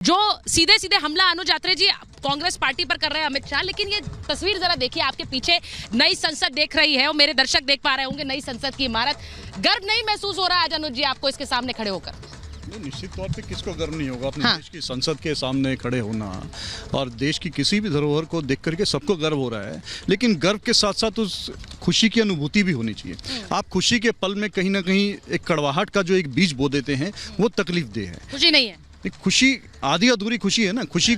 जो सीधे सीधे हमला अनुज यात्रे जी कांग्रेस पार्टी पर कर रहे हैं अमित शाह, लेकिन ये तस्वीर जरा देखिए, आपके पीछे नई संसद देख रही है और मेरे दर्शक देख पा रहे होंगे नई संसद की इमारत। गर्व नहीं महसूस हो रहा है आज अनुज जी आपको इसके सामने खड़े होकर? निश्चित तौर पे किसको गर्व नहीं होगा अपने देश की संसद के सामने खड़े होना, और देश की किसी भी धरोहर को देख करके सबको गर्व हो रहा है, लेकिन गर्व के साथ साथ उस खुशी की अनुभूति भी होनी चाहिए। आप खुशी के पल में कहीं ना कहीं एक कड़वाहट का जो एक बीज बो देते हैं वो तकलीफ दे है। खुशी नहीं है, एक खुशी आधी अधूरी खुशी है ना। खुशी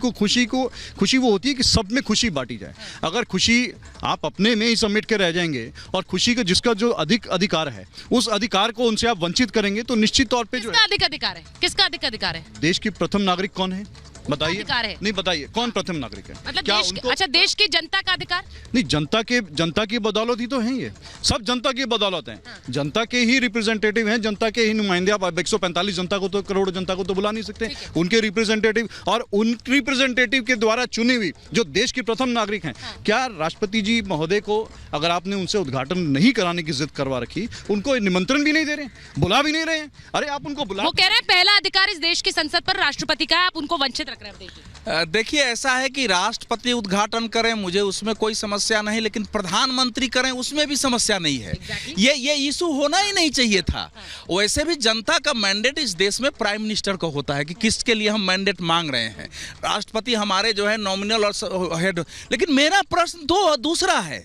वो होती है कि सब में खुशी बांटी जाए। अगर खुशी आप अपने में ही समेट के रह जाएंगे और खुशी का जिसका जो अधिक अधिकार है उस अधिकार को उनसे आप वंचित करेंगे तो निश्चित तौर पे जो किसका अधिक अधिकार है? किसका अधिक अधिकार है? देश की प्रथम नागरिक कौन है बताइए? अधिकार है? नहीं बताइए कौन प्रथम नागरिक है? मतलब क्या देश उनको... अच्छा, देश की जनता का अधिकार नहीं, जनता की बदौलत ही तो है। ये सब जनता की बदौलत है। जनता के ही रिप्रेजेंटेटिव हैं, जनता के ही नुमाइंदे। आप 145 जनता को तो, करोड़ जनता को तो बुला नहीं सकते। उनके रिप्रेजेंटेटिव और उन रिप्रेजेंटेटिव के द्वारा चुनी हुई जो देश की प्रथम नागरिक हैं। क्या राष्ट्रपति जी महोदय को अगर आपने उनसे उद्घाटन नहीं कराने की जिद करवा रखी, उनको निमंत्रण भी नहीं दे रहे, बुला भी नहीं रहे हैं? अरे आप उनको बुला। वो कह रहे हैं पहला अधिकार इस देश की संसद पर राष्ट्रपति का है, आप उनको वंचित रख रहे हैं। देखिए, ऐसा है कि राष्ट्रपति उद्घाटन करें, मुझे उसमें कोई समस्या नहीं, लेकिन प्रधानमंत्री करें उसमें भी समस्या नहीं है। ये इशू होना ही नहीं चाहिए था। वैसे भी जनता का मैंडेट इस देश में प्राइम मिनिस्टर को होता है कि किसके लिए हम मैंडेट मांग रहे हैं। राष्ट्रपति हमारे जो है नॉमिनल और हेड। लेकिन मेरा प्रश्न दूसरा है।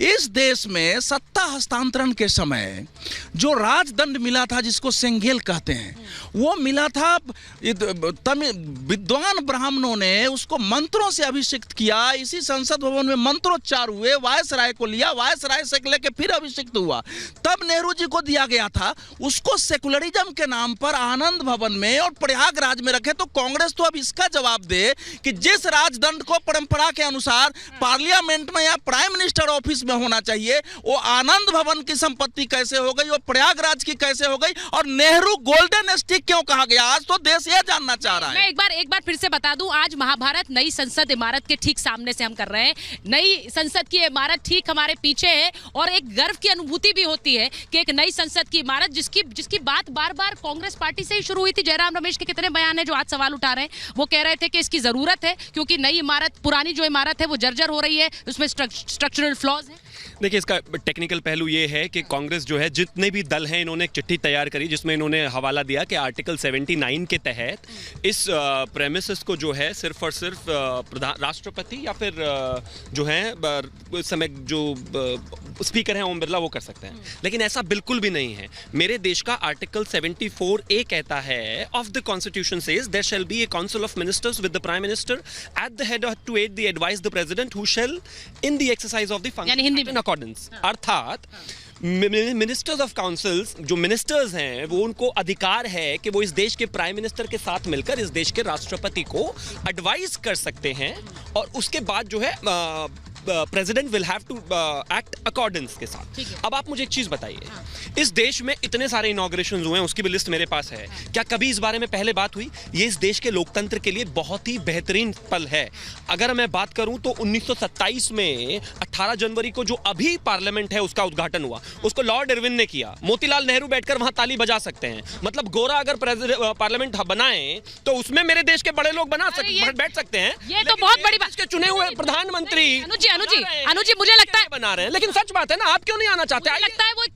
इस देश में सत्ता हस्तांतरण के समय जो राजदंड मिला था, जिसको सेंगेल कहते हैं, वो मिला था विद्वान ब्राह्मणों ने उसको मंत्रों से अभिषिक्त किया। इसी संसद भवन में मंत्रोच्चार हुए, वायसराय को लिया, वायसराय से लेके फिर अभिषिक्त हुआ, तब नेहरू जी को दिया गया था। उसको सेकुलरिज्म के नाम पर आनंद भवन में और प्रयागराज में रखे। तो कांग्रेस तो अब इसका जवाब दे कि जिस राजदंड को परंपरा के अनुसार पार्लियामेंट में या प्राइम मिनिस्टर ऑफिस में होना चाहिए, वो आनंद भवन की संपत्ति कैसे हो गई, वो प्रयागराज की कैसे हो गई, और नेहरू गोल्डन स्टिक क्यों कहा गया? आज तो देश यह जानना चाह रहा है। मैं एक बार फिर से बता दूं, आज महाभारत नई संसद इमारत के ठीक सामने से हम कर रहे हैं। नई संसद की इमारत ठीक हमारे पीछे है और एक गर्व की अनुभूति भी होती है कि एक नई संसद की इमारत जिसकी बात बार बार कांग्रेस पार्टी से ही शुरू हुई थी। जयराम रमेश के कितने बयान है जो आज सवाल उठा रहे हैं। वो कह रहे थे कि इसकी जरूरत है क्योंकि नई इमारत, पुरानी जो इमारत है वो जर्जर हो रही है, उसमें स्ट्रक्चरल फ्लॉज है। देखिए, इसका टेक्निकल पहलू ये है कि कांग्रेस जो है, जितने भी दल हैं, इन्होंने एक चिट्ठी तैयार करी जिसमें इन्होंने हवाला दिया कि आर्टिकल 79 के तहत इस प्रेमिसेस को जो है सिर्फ और सिर्फ राष्ट्रपति या फिर जो है इस समय जो स्पीकर हैं ओम बिरला वो कर सकते हैं। लेकिन ऐसा बिल्कुल भी नहीं है। मेरे देश का आर्टिकल 74A कहता है, of the constitution says there shall be a council of ministers with the prime minister at the head to aid the advice the president who shall in the exercise of the function in accordance. अर्थात ministers of councils, जो ministers हैं, वो उनको अधिकार है कि वो इस देश के प्राइम मिनिस्टर के साथ मिलकर इस देश के राष्ट्रपति को एडवाइस कर सकते हैं और उसके बाद जो है president will have to act accordance के साथ। अब आप मुझे एक चीज बताइए, इस देश में इतने सारे इनॉग्रेशन हुए हैं, उसकी भी लिस्ट मेरे पास है। क्या कभी इस बारे में पहले बात हुई? ये इस देश के लोकतंत्र के लिए बहुत ही बेहतरीन पल है। अगर मैं बात करूं तो 1927 में 18 जनवरी को जो अभी पार्लियामेंट है उसका उद्घाटन हुआ, उसको लॉर्ड इरविन ने किया। मोतीलाल नेहरू बैठकर वहां ताली बजा सकते हैं। मतलब गोरा अगर पार्लियामेंट बनाए तो उसमें मेरे देश के बड़े लोग बैठ सकते हैं। ये तो बहुत बड़ी बात। के चुने हुए प्रधानमंत्री अनुजी मुझे लगता है बना रहे हैं। लेकिन सच बात है ना, आप क्यों नहीं आना चाहते? लगता है वो